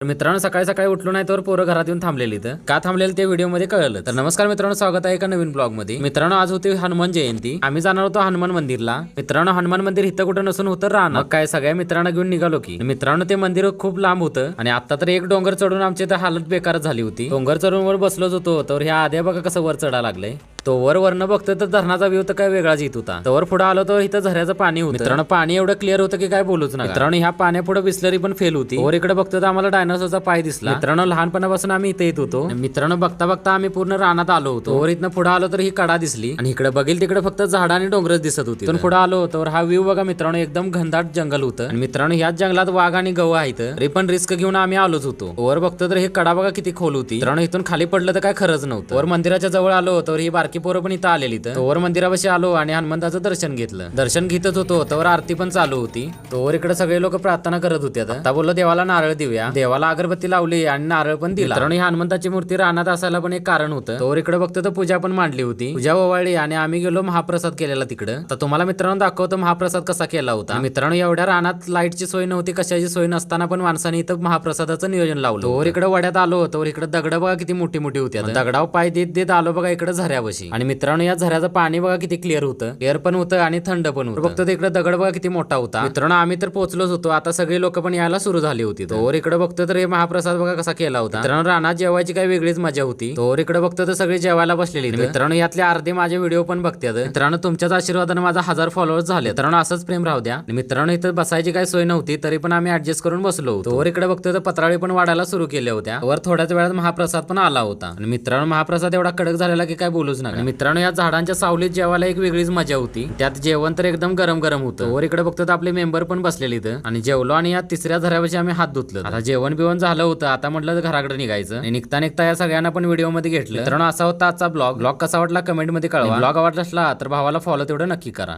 मित्रांनो सकाळी सकाळी उठलो नाही तर पोरं घरात येऊन थांबलेली तर का थांबलेली ते व्हिडिओ मध्ये कळलं. तर नमस्कार मित्रांनो, स्वागत आहे एका नवीन ब्लॉग मध्ये. मित्रांनो आज होती हनुमान जयंती. आम्ही जाणार होतो हनुमान मंदिरला. मित्रांनो हनुमान मंदिर इथं कुठं नसून होतं राहणार. मग काय सगळ्या मित्रांना घेऊन निघालो की. मित्रांनो ते मंदिर खूप लांब होतं आणि आता तर एक डोंगर चढून आमची तर हालत बेकार झाली होती. डोंगर चढून वर बसलोच होतो तर ह्या आद्या बघा कसं वर चढा लागलंय. तो वरनं बघतोय तर धरणाचा व्ह्यू तर काय वेगळाच येत होता. तर पुढे आलो तर इथं झऱ्याचं पाणी होतं. मित्रांनो पाणी एवढं क्लिअर होतं की काय बोलूच नका. मित्रांनो ह्या पाण्यापुढे बिस्लरी पण फेल होती. वर इकडे बघतो तर आम्हाला डायनासोरचा पाय दिसला. मित्रांनो लहानपणापासून आम्ही इथे येत होतो. मित्रांनो बघता बघता आम्ही पूर्ण रानात आलो होतो. वर इथनं पुढे आलो तर ही कडा दिसली आणि इकडे बघील तिकडे फक्त झाड आणि डोंगरच दिसत होती. तर पुढे आलो तर हा व्ह्यू बघा मित्रांनो, एकदम घनदाट जंगल होतं. आणि मित्रांनो ह्याच जंगलात वाघ आणि गव आहेत. तरी पण रिस्क घेऊन आम्ही आलोच होतो. वर बघतो तर हे कडा बघा किती खोल होती. मित्रांनो इथून खाली पडलं तर काय खरंच नव्हतं. वर मंदिराच्या जवळ आलो तर ही बारकी पोरं पण इथं आलेली. तोवर मंदिरापाशी आलो आणि हनुमंताचं दर्शन घेतलं. दर्शन घेतच होतो तोवर आरती पण चालू होती. तोवर इकडे सगळे लोक प्रार्थना करत होते. आता बोललो देवाला नारळ देऊया. देवाला अगरबत्ती लावली आणि नारळ पण दिला. मित्रांनो ही हनुमंताची मूर्ती रानात असायला पण एक कारण होतं. तोवर इकडे बघतो तर पूजा पण मांडली होती. पूजा ओवाळली आणि आम्ही गेलो महाप्रसाद केलेला तिकडं. तर तुम्हाला मित्रांनो दाखवतो महाप्रसाद कसा केला होता. मित्रांनो एवढ्या रानात लाईटची सोय नव्हती, कशाची सोय नसताना पण माणसाने इथं महाप्रसादाचं नियोजन लावलं. तोवर इकडे वड्यात आलो तर इकडे दगड बघा किती मोठी मोठी होती. दगडाव पाय देत देत आलो बघा इकडे झऱ्यापाशी. आणि मित्रांनो या झऱ्याचं पाणी बघा किती क्लिअर होतं. क्लिअर पण होतं आणि थंड पण होतं. बघतो इकडे दगड बघा किती मोठा होता. मित्रांनो आम्ही तर पोहोचलोच होतो. आता सगळे लोक पण यायला सुरू झाली होती. तोवर इकडे बघतो तर हे महाप्रसाद बघा कसा केला होता. मित्रांनो रानात जेवायची काही वेगळीच मजा होती. तोवर इकडे बघतो तर सगळे जेवायला बसलेली. मित्रांनो यातले अर्धे माझे व्हिडिओ पण बघतात. मित्रांनो तुमच्याच आशीर्वादाने माझा 1000 फॉलोअर्स झाले. मित्रांनो असंच प्रेम राहू द्या. मित्रांनो इथं बसायची काही सोय नव्हती तरी पण आम्ही ऍडजस्ट करून बसलो. तोवर इकडे बघतो तर पत्राळी पण वाढायला सुरू केल्या होत्या. वर थोड्याच वेळात महाप्रसाद पण आला होता. आणि मित्रांनो महाप्रसाद एवढा कडक झालेला की काय बोलूच नका. मित्रांनो या झाडांच्या सावलीत जेवायला एक वेगळीच मजा होती. त्यात जेवण तर एकदम गरम गरम होतं. वर इकडे बघतो आपले मेंबर पण बसलेले इथं आणि जेवलो आणि या तिसऱ्या झऱ्यापाशी आम्ही हात धुतलं. आता जेवण बिवण झालं होतं. आता म्हटलं घराकडे निघायचं आणि निघता निघता या सगळ्यांना पण व्हिडिओ मध्ये घेतलं. मित्रांनो असा होता आजचा ब्लॉग कसा वाटला कमेंट मध्ये कळवा. ब्लॉग आवडला असला तर भावाला फॉलो तेवढं नक्की करा.